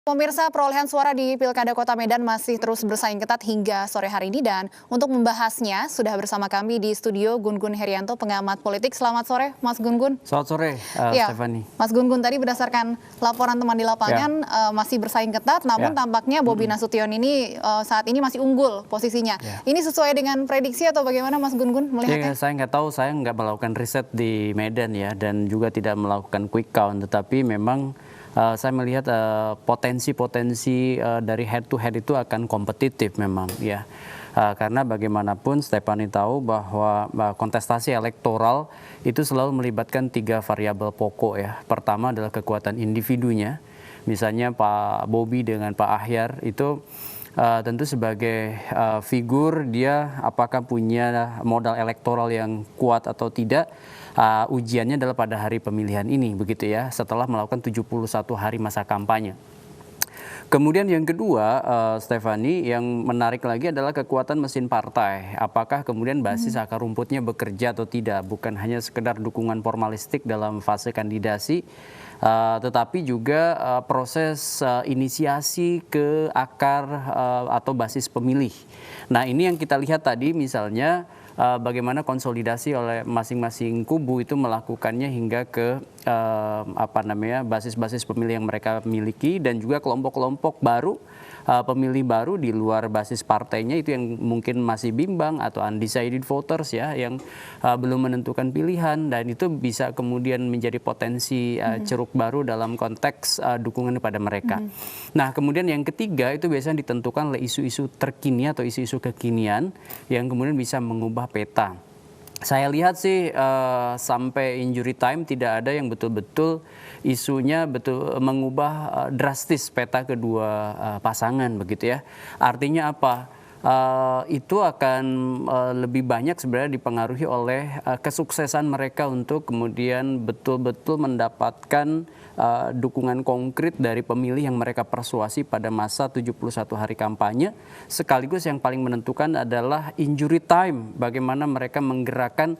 Pemirsa, perolehan suara di Pilkada Kota Medan masih terus bersaing ketat hingga sore hari ini, dan untuk membahasnya sudah bersama kami di studio Gun-Gun Herianto, pengamat politik. Selamat sore, Mas Gun-Gun. Selamat sore, Ya, Stephanie. Mas Gun-Gun, tadi berdasarkan laporan teman di lapangan masih bersaing ketat, namun tampaknya Bobi Nasution ini saat ini masih unggul posisinya. Ini sesuai dengan prediksi atau bagaimana, Mas Gun-Gun melihatnya? Saya nggak tahu, saya nggak melakukan riset di Medan ya, dan juga tidak melakukan quick count, tetapi memang saya melihat potensi-potensi dari head to head itu akan kompetitif memang ya. Karena bagaimanapun Stephanie tahu bahwa kontestasi elektoral itu selalu melibatkan 3 variabel pokok ya. Pertama adalah kekuatan individunya. Misalnya Pak Bobi dengan Pak Ahyar itu tentu sebagai figur, dia apakah punya modal elektoral yang kuat atau tidak. Ujiannya adalah pada hari pemilihan ini begitu ya, setelah melakukan 71 hari masa kampanye. Kemudian yang kedua, Stephanie, yang menarik lagi adalah kekuatan mesin partai. Apakah kemudian basis akar rumputnya bekerja atau tidak, bukan hanya sekedar dukungan formalistik dalam fase kandidasi, tetapi juga proses inisiasi ke akar atau basis pemilih. Nah, ini yang kita lihat tadi misalnya bagaimana konsolidasi oleh masing-masing kubu itu melakukannya hingga ke basis-basis pemilih yang mereka miliki, dan juga kelompok-kelompok baru, pemilih baru di luar basis partainya itu yang mungkin masih bimbang atau undecided voters ya, yang belum menentukan pilihan, dan itu bisa kemudian menjadi potensi ceruk baru dalam konteks dukungan kepada mereka. Nah, kemudian yang ketiga itu biasanya ditentukan oleh isu-isu terkini atau isu-isu kekinian yang kemudian bisa mengubah peta. Saya lihat sih sampai injury time tidak ada yang betul-betul isunya mengubah drastis peta kedua pasangan begitu ya. Artinya apa? Itu akan lebih banyak sebenarnya dipengaruhi oleh kesuksesan mereka untuk kemudian betul-betul mendapatkan dukungan konkret dari pemilih yang mereka persuasi pada masa 71 hari kampanye. Sekaligus yang paling menentukan adalah injury time, bagaimana mereka menggerakkan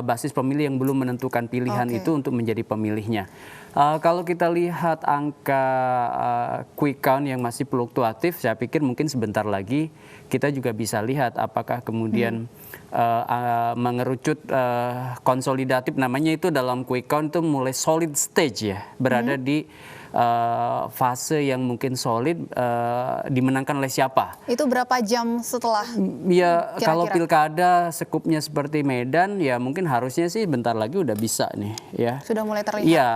basis pemilih yang belum menentukan pilihan itu untuk menjadi pemilihnya. Kalau kita lihat angka quick count yang masih fluktuatif, saya pikir mungkin sebentar lagi kita juga bisa lihat apakah kemudian mengerucut konsolidatif, namanya itu dalam quick count itu mulai solid stage ya, berada di fase yang mungkin solid, dimenangkan oleh siapa. Itu berapa jam setelah? Ya, kalau pilkada sekupnya seperti Medan ya mungkin harusnya sih bentar lagi udah bisa nih ya. Sudah mulai terlihat? Iya.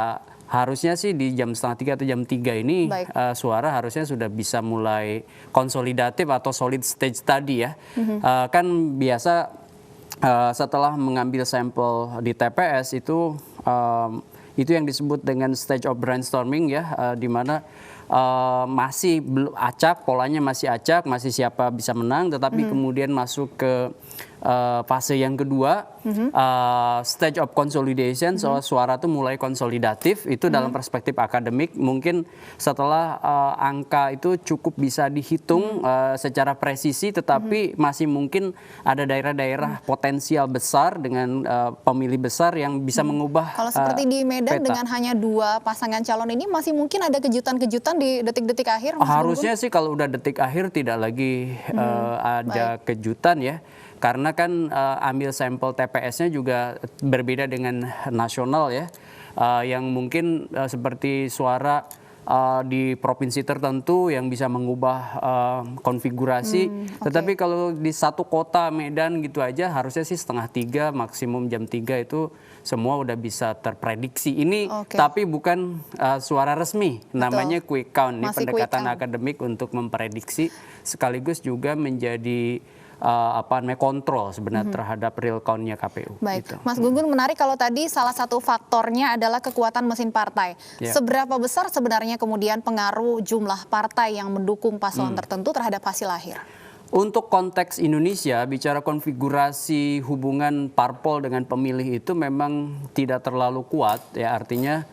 Harusnya sih di jam 2:30 atau jam 3 ini suara harusnya sudah bisa mulai konsolidatif atau solid stage tadi ya. Kan biasa setelah mengambil sampel di TPS itu yang disebut dengan stage of brainstorming ya, di mana masih belum acak, polanya masih acak, masih siapa bisa menang, tetapi kemudian masuk ke fase yang kedua, stage of consolidation, suara itu mulai konsolidatif. Itu dalam perspektif akademik mungkin setelah angka itu cukup bisa dihitung secara presisi, tetapi masih mungkin ada daerah-daerah potensial besar dengan pemilih besar yang bisa mengubah Kalau seperti di Medan peta. dengan hanya 2 pasangan calon ini, masih mungkin ada kejutan-kejutan di detik-detik akhir, Mas Harusnya Gun-Gun? sih kalau udah detik akhir tidak lagi ada kejutan ya. Karena kan ambil sampel TPS-nya juga berbeda dengan nasional ya. Yang mungkin seperti suara di provinsi tertentu yang bisa mengubah konfigurasi. Tetapi kalau di satu kota Medan gitu aja harusnya sih 2:30, maksimum jam 3 itu semua udah bisa terprediksi. Ini tapi bukan suara resmi, namanya quick count. Ini pendekatan akademik untuk memprediksi sekaligus juga menjadi kontrol sebenarnya terhadap real count-nya KPU. Baik, gitu. Mas Gun-Gun, menarik kalau tadi salah satu faktornya adalah kekuatan mesin partai. Seberapa besar sebenarnya kemudian pengaruh jumlah partai yang mendukung paslon tertentu terhadap hasil akhir? Untuk konteks Indonesia, bicara konfigurasi hubungan parpol dengan pemilih itu memang tidak terlalu kuat ya, artinya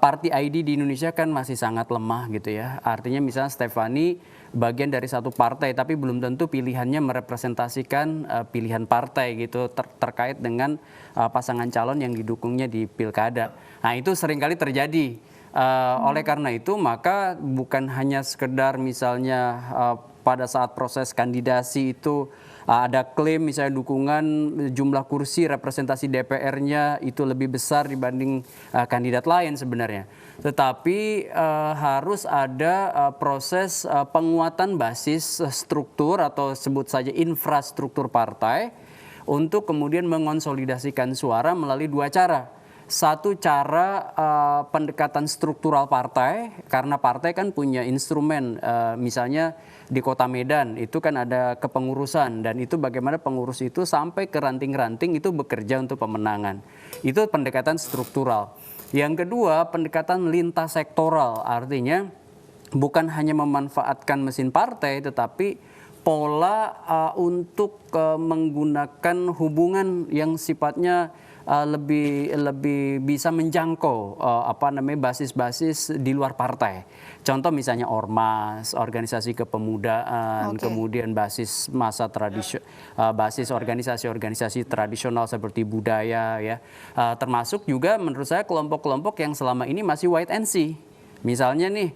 party ID di Indonesia kan masih sangat lemah gitu ya. Artinya misalnya Stephanie bagian dari satu partai tapi belum tentu pilihannya merepresentasikan pilihan partai gitu terkait dengan pasangan calon yang didukungnya di pilkada. Nah, itu seringkali terjadi. Oleh karena itu maka bukan hanya sekedar misalnya pada saat proses kandidasi itu ada klaim misalnya dukungan jumlah kursi representasi DPR-nya itu lebih besar dibanding kandidat lain sebenarnya. Tetapi harus ada proses penguatan basis struktur atau sebut saja infrastruktur partai untuk kemudian mengonsolidasikan suara melalui dua cara. Satu cara pendekatan struktural partai, karena partai kan punya instrumen, misalnya di Kota Medan itu kan ada kepengurusan, dan itu bagaimana pengurus itu sampai ke ranting-ranting itu bekerja untuk pemenangan. Itu pendekatan struktural. Yang kedua, pendekatan lintas sektoral, artinya bukan hanya memanfaatkan mesin partai, tetapi pola untuk menggunakan hubungan yang sifatnya lebih bisa menjangkau basis-basis di luar partai. Contoh misalnya ormas, organisasi kepemudaan, kemudian basis masa basis organisasi-organisasi tradisional seperti budaya, ya. Termasuk juga menurut saya kelompok-kelompok yang selama ini masih wait and see. Misalnya nih,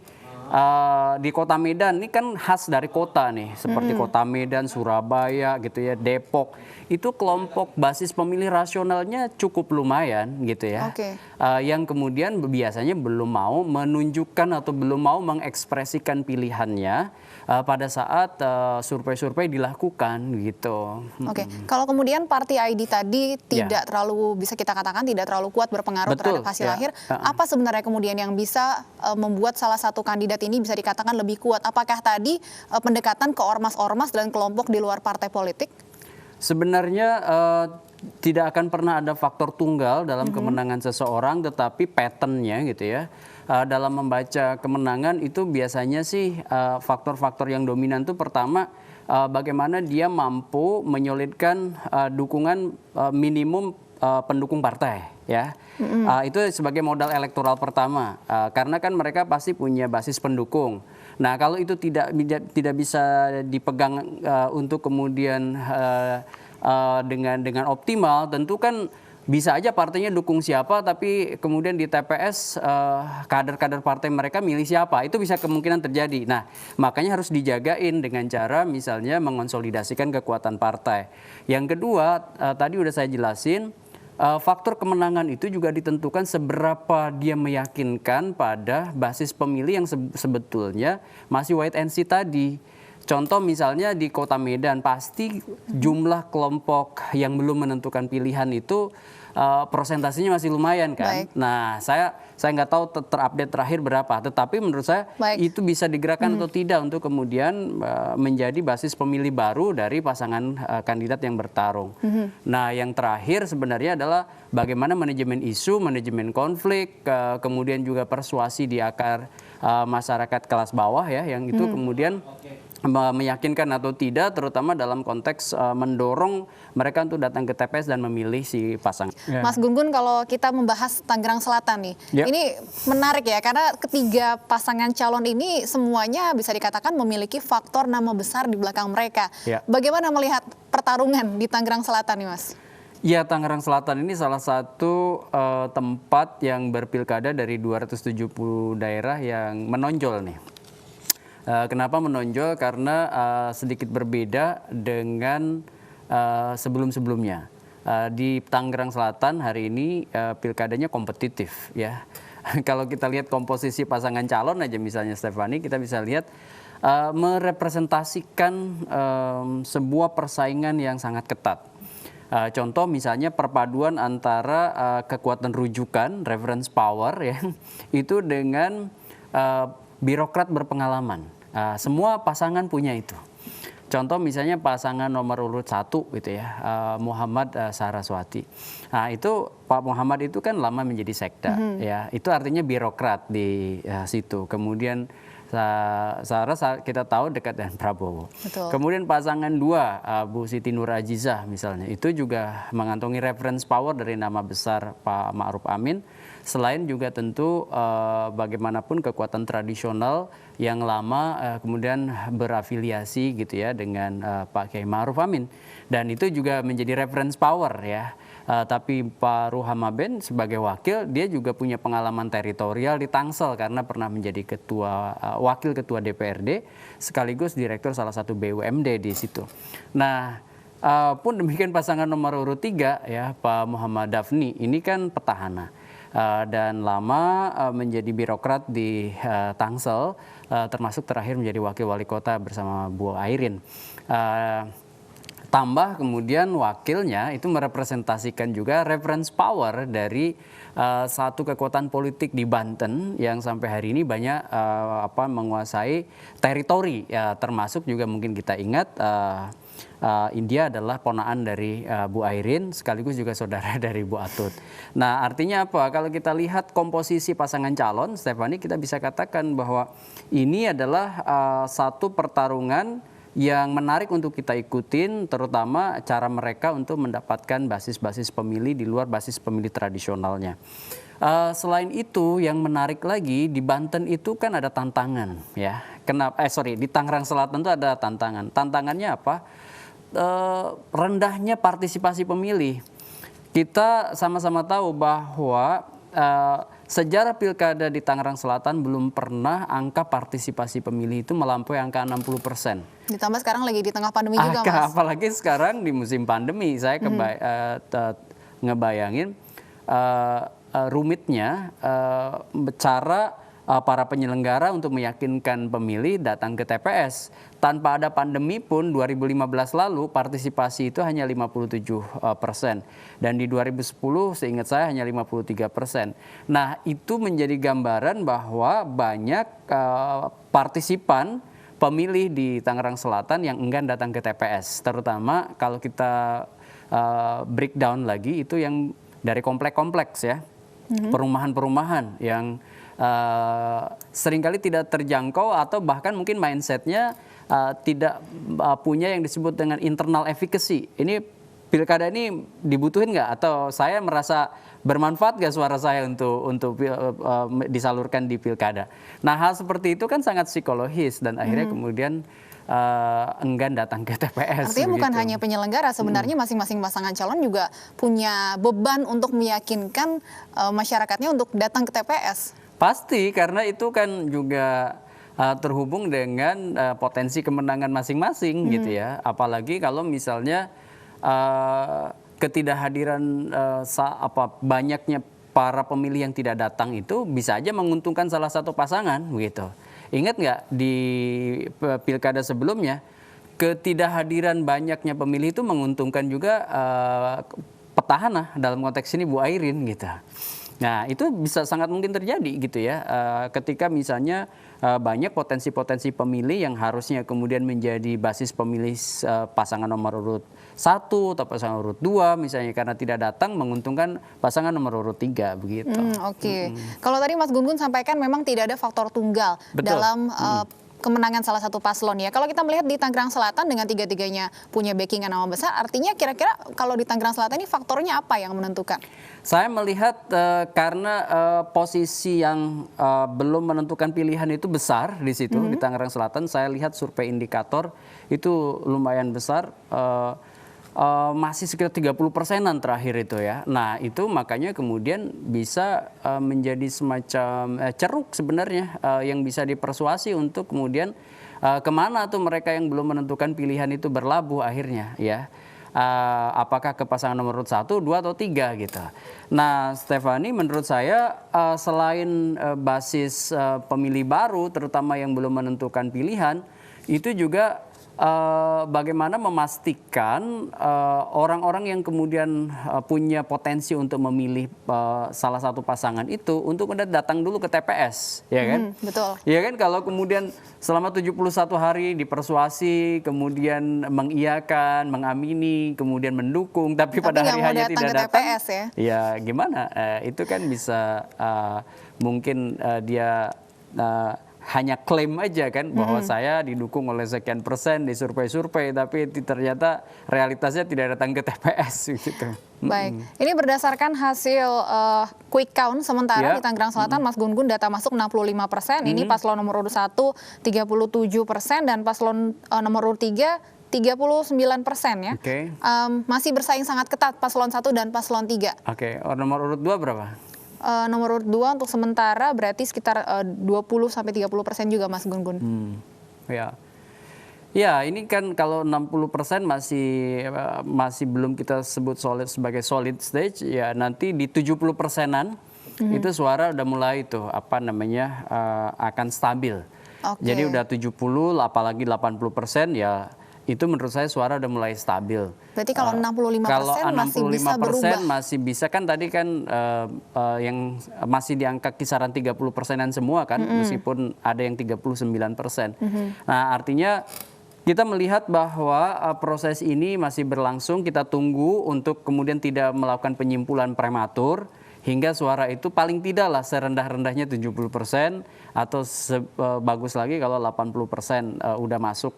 di Kota Medan ini kan khas dari kota nih, seperti Kota Medan, Surabaya gitu ya, Depok. Itu kelompok basis pemilih rasionalnya cukup lumayan gitu ya. Yang kemudian biasanya belum mau menunjukkan atau belum mau mengekspresikan pilihannya pada saat survei-survei dilakukan gitu. Kalau kemudian Party ID tadi tidak terlalu, bisa kita katakan tidak terlalu kuat berpengaruh terhadap hasil akhir, apa sebenarnya kemudian yang bisa membuat salah satu kandidat ini bisa dikatakan lebih kuat? Apakah tadi pendekatan ke ormas-ormas dan kelompok di luar partai politik? Sebenarnya tidak akan pernah ada faktor tunggal dalam kemenangan seseorang, tetapi patternnya gitu ya. Dalam membaca kemenangan itu biasanya sih faktor-faktor yang dominan itu pertama bagaimana dia mampu menyolidkan dukungan minimum pendukung partai, ya. Itu sebagai modal elektoral pertama, karena kan mereka pasti punya basis pendukung. Nah, kalau itu tidak bisa dipegang untuk kemudian dengan optimal, tentu kan bisa aja partainya dukung siapa, tapi kemudian di TPS kader-kader partai mereka milih siapa. Itu bisa kemungkinan terjadi. Nah, makanya harus dijagain dengan cara misalnya mengonsolidasikan kekuatan partai. Yang kedua, tadi udah saya jelasin, faktor kemenangan itu juga ditentukan seberapa dia meyakinkan pada basis pemilih yang sebetulnya masih wait and see tadi. Contoh misalnya di Kota Medan, pasti jumlah kelompok yang belum menentukan pilihan itu prosentasenya masih lumayan kan. Nah, saya nggak tahu terupdate terakhir berapa, tetapi menurut saya itu bisa digerakkan atau tidak untuk kemudian menjadi basis pemilih baru dari pasangan kandidat yang bertarung. Nah, yang terakhir sebenarnya adalah bagaimana manajemen isu, manajemen konflik, kemudian juga persuasi di akar masyarakat kelas bawah ya, yang itu kemudian meyakinkan atau tidak, terutama dalam konteks mendorong mereka untuk datang ke TPS dan memilih si pasangan. Mas Gun-Gun, kalau kita membahas Tangerang Selatan nih, ini menarik ya, karena ketiga pasangan calon ini semuanya bisa dikatakan memiliki faktor nama besar di belakang mereka. Bagaimana melihat pertarungan di Tangerang Selatan nih, Mas? Ya, Tangerang Selatan ini salah satu tempat yang berpilkada dari 270 daerah yang menonjol nih. Kenapa menonjol? Karena sedikit berbeda dengan sebelum-sebelumnya. Di Tangerang Selatan hari ini pilkadanya kompetitif ya. Kalau kita lihat komposisi pasangan calon aja misalnya Stefani, kita bisa lihat merepresentasikan sebuah persaingan yang sangat ketat. Contoh misalnya perpaduan antara kekuatan rujukan, reference power ya, itu dengan birokrat berpengalaman. Semua pasangan punya itu. Contoh misalnya pasangan nomor urut 1 gitu ya, Muhammad Saraswati. Nah, itu Pak Muhammad itu kan lama menjadi sekda ya. Itu artinya birokrat di situ. Kemudian kita tahu dekat dengan Prabowo. Kemudian pasangan 2 Bu Siti Nurhalizah misalnya, itu juga mengantongi reference power dari nama besar Pak Ma'ruf Amin. Selain juga tentu bagaimanapun kekuatan tradisional yang lama kemudian berafiliasi gitu ya dengan Pak Kiai Ma'ruf Amin, dan itu juga menjadi reference power ya Tapi Pak Ruhamaben sebagai wakil, dia juga punya pengalaman teritorial di Tangsel karena pernah menjadi wakil ketua DPRD sekaligus direktur salah satu BUMD di situ. Nah, pun demikian pasangan nomor urut 3 ya, Pak Muhammad Dafni ini kan petahana dan lama menjadi birokrat di Tangsel, termasuk terakhir menjadi wakil wali kota bersama Bu Airin. Tambah kemudian wakilnya itu merepresentasikan juga reference power dari satu kekuatan politik di Banten yang sampai hari ini banyak menguasai teritori, ya, termasuk juga mungkin kita ingat India adalah ponaan dari Bu Airin sekaligus juga saudara dari Bu Atut. Nah, artinya apa? Kalau kita lihat komposisi pasangan calon, Stephanie, kita bisa katakan bahwa ini adalah satu pertarungan yang menarik untuk kita ikutin, terutama cara mereka untuk mendapatkan basis-basis pemilih di luar basis pemilih tradisionalnya. Selain itu, yang menarik lagi di Banten itu kan ada tantangan, ya. Di Tangerang Selatan itu ada tantangan. Tantangannya apa? Rendahnya partisipasi pemilih. Kita sama-sama tahu bahwa sejarah pilkada di Tangerang Selatan belum pernah angka partisipasi pemilih itu melampaui angka 60%. Ditambah sekarang lagi di tengah pandemi juga, Mas. Apalagi sekarang di musim pandemi, saya ngebayangin rumitnya cara para penyelenggara untuk meyakinkan pemilih datang ke TPS. Tanpa ada pandemi pun 2015 lalu partisipasi itu hanya 57%. Dan di 2010 seingat saya hanya 53%. Nah, itu menjadi gambaran bahwa banyak partisipan pemilih di Tangerang Selatan yang enggan datang ke TPS. Terutama kalau kita breakdown lagi itu yang dari kompleks-kompleks ya. Perumahan-perumahan yang seringkali tidak terjangkau atau bahkan mungkin mindsetnya tidak punya yang disebut dengan internal efficacy. Ini pilkada ini dibutuhin nggak? Atau saya merasa bermanfaat nggak suara saya untuk disalurkan di pilkada? Nah, hal seperti itu kan sangat psikologis dan akhirnya kemudian enggan datang ke TPS. Artinya bukan hanya penyelenggara, sebenarnya masing-masing pasangan calon juga punya beban untuk meyakinkan masyarakatnya untuk datang ke TPS. Pasti, karena itu kan juga terhubung dengan potensi kemenangan masing-masing gitu ya. Apalagi kalau misalnya ketidakhadiran banyaknya para pemilih yang tidak datang itu bisa aja menguntungkan salah satu pasangan gitu. Ingat nggak di pilkada sebelumnya ketidakhadiran banyaknya pemilih itu menguntungkan juga petahana, dalam konteks ini Bu Airin gitu. Nah, itu bisa sangat mungkin terjadi gitu ya, ketika misalnya banyak potensi-potensi pemilih yang harusnya kemudian menjadi basis pemilih pasangan nomor urut 1 atau pasangan urut 2 misalnya, karena tidak datang menguntungkan pasangan nomor urut 3 begitu. Oke. Kalau tadi Mas Gun-Gun sampaikan memang tidak ada faktor tunggal dalam kemenangan salah satu paslon ya. Kalau kita melihat di Tangerang Selatan dengan tiga-tiganya punya backingan nama besar, artinya kira-kira kalau di Tangerang Selatan ini faktornya apa yang menentukan? Saya melihat karena posisi yang belum menentukan pilihan itu besar di situ di Tangerang Selatan, saya lihat survei indikator itu lumayan besar. Masih sekitar 30%-an terakhir itu ya. Nah, itu makanya kemudian bisa menjadi semacam ceruk sebenarnya yang bisa dipersuasi untuk kemudian kemana tuh mereka yang belum menentukan pilihan itu berlabuh akhirnya ya. Apakah ke pasangan nomor urut 1, 2 atau 3 gitu. Nah, Stephanie, menurut saya selain basis pemilih baru terutama yang belum menentukan pilihan, itu juga bagaimana memastikan orang-orang yang kemudian punya potensi untuk memilih salah satu pasangan itu untuk datang dulu ke TPS, ya kan? Betul. Ya kan, kalau kemudian selama 71 hari dipersuasi, kemudian mengiyakan, mengamini, kemudian mendukung, tapi pada hari hanya tidak datang, TPS, ya gimana? Itu kan bisa mungkin dia hanya klaim aja kan bahwa saya didukung oleh sekian persen di survei-survei, tapi ternyata realitasnya tidak datang ke TPS gitu. Baik, ini berdasarkan hasil quick count sementara di Tangerang Selatan, Mas Gun-Gun data masuk 65%, ini paslon nomor urut 1 37% dan paslon nomor urut 3 39% ya. Oke. Masih bersaing sangat ketat paslon 1 dan paslon 3. Oke, nomor urut 2 berapa? Nomor urut 2 untuk sementara berarti sekitar 20-30% juga, Mas Gun Gun. Ya. Ya, ini kan kalau 60% masih belum kita sebut sebagai solid stage, ya nanti di 70%-an itu suara udah mulai tuh akan stabil. Jadi udah 70 apalagi 80% ya itu menurut saya suara udah mulai stabil. Berarti kalau 65% masih bisa berubah. Masih bisa kan tadi kan yang masih di angka kisaran 30%-an semua kan, meskipun ada yang 39%. Nah, artinya kita melihat bahwa proses ini masih berlangsung, kita tunggu untuk kemudian tidak melakukan penyimpulan prematur hingga suara itu paling tidaklah serendah-rendahnya 70% atau bagus lagi kalau 80% udah masuk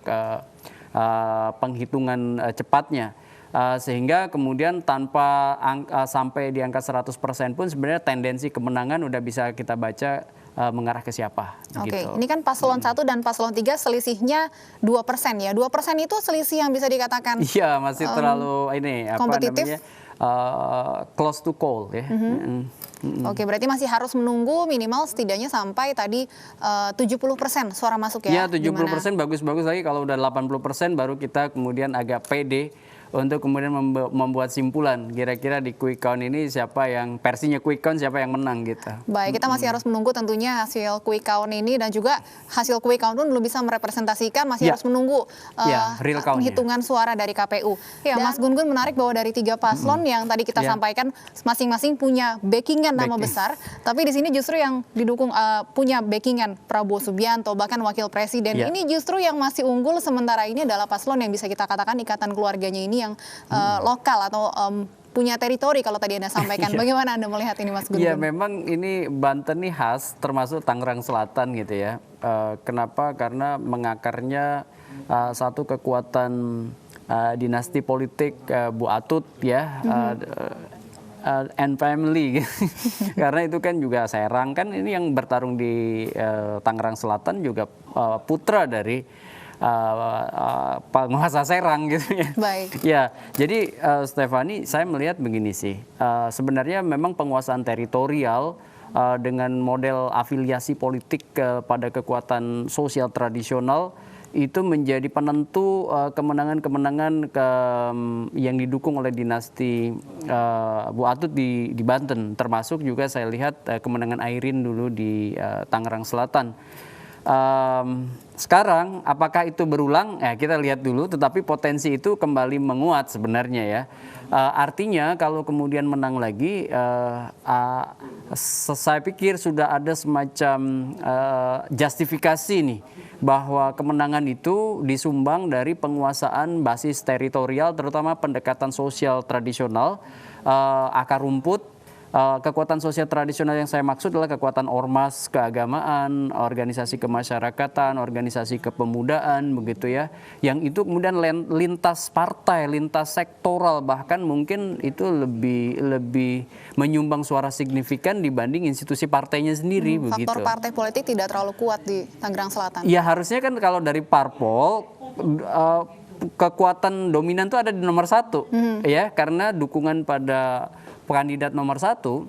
penghitungan cepatnya. Sehingga kemudian tanpa sampai di angka 100% pun sebenarnya tendensi kemenangan udah bisa kita baca mengarah ke siapa. Oke, gitu. ini kan paslon 1 dan paslon 3 selisihnya 2% ya. 2% itu selisih yang bisa dikatakan iya, masih terlalu kompetitif. Close to call ya. Oke, berarti masih harus menunggu minimal setidaknya sampai tadi 70% suara masuk ya. Iya, 70% bagus-bagus lagi, kalau udah 80% baru kita kemudian agak pede untuk kemudian membuat simpulan kira-kira di quick count ini siapa yang versinya quick count siapa yang menang gitu. Baik, kita masih harus menunggu tentunya hasil quick count ini, dan juga hasil quick count pun belum bisa merepresentasikan, masih harus menunggu real count-nya. Penghitungan suara dari KPU. Ya, Mas Gun Gun, menarik bahwa dari 3 paslon yang tadi kita sampaikan masing-masing punya backingan nama besar, tapi di sini justru yang didukung punya backingan Prabowo Subianto bahkan wakil presiden. Ini justru yang masih unggul, sementara ini adalah paslon yang bisa kita katakan ikatan keluarganya ini yang lokal atau punya teritori kalau tadi Anda sampaikan. Bagaimana Anda melihat ini, Mas Gun Gun? Iya, memang ini Banten nih khas, termasuk Tangerang Selatan gitu ya. Kenapa? Karena mengakarnya satu kekuatan dinasti politik Bu Atut ya, and family gitu. Karena itu kan juga Serang kan, ini yang bertarung di Tangerang Selatan juga putra dari penguasa Serang gitu ya. Baik. Ya, jadi Stefani, saya melihat begini sih. Sebenarnya memang penguasaan teritorial dengan model afiliasi politik pada kekuatan sosial tradisional itu menjadi penentu kemenangan-kemenangan yang didukung oleh dinasti Bu Atut di Banten. Termasuk juga saya lihat kemenangan Airin dulu di Tangerang Selatan. Sekarang apakah itu berulang? Kita lihat dulu, tetapi potensi itu kembali menguat sebenarnya ya. Artinya kalau kemudian menang lagi, saya pikir sudah ada semacam justifikasi nih bahwa kemenangan itu disumbang dari penguasaan basis teritorial, terutama pendekatan sosial tradisional, akar rumput. Kekuatan sosial tradisional yang saya maksud adalah kekuatan ormas keagamaan, organisasi kemasyarakatan, organisasi kepemudaan, begitu ya. Yang itu kemudian lintas partai, lintas sektoral, bahkan mungkin itu lebih menyumbang suara signifikan dibanding institusi partainya sendiri, begitu. Faktor partai politik tidak terlalu kuat di Tangerang Selatan. Ya, harusnya kan kalau dari parpol kekuatan dominan itu ada di nomor 1 ya, karena dukungan pada kandidat nomor 1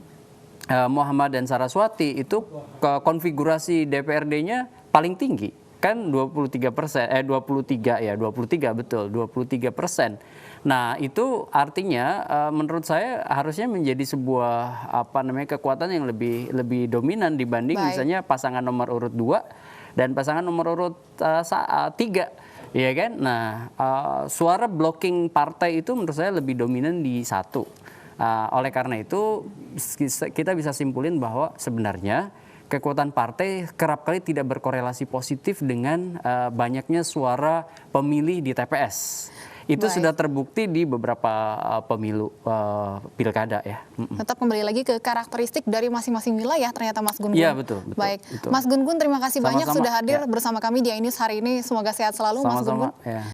Muhammad dan Saraswati itu konfigurasi DPRD-nya paling tinggi kan 23%, 23 betul 23%. Nah, itu artinya menurut saya harusnya menjadi sebuah kekuatan yang lebih dominan dibanding misalnya pasangan nomor urut 2 dan pasangan nomor urut 3. Iya kan? Nah, suara blocking partai itu menurut saya lebih dominan di 1. Oleh karena itu kita bisa simpulin bahwa sebenarnya kekuatan partai kerap kali tidak berkorelasi positif dengan banyaknya suara pemilih di TPS. Itu sudah terbukti di beberapa pemilu pilkada ya. Tetap kembali lagi ke karakteristik dari masing-masing wilayah ternyata, Mas Gun Gun. Iya, betul. Baik, betul. Mas Gun Gun, terima kasih banyak Sama-sama, sudah hadir bersama kami di iNews hari ini. Semoga sehat selalu, Mas Gun Gun.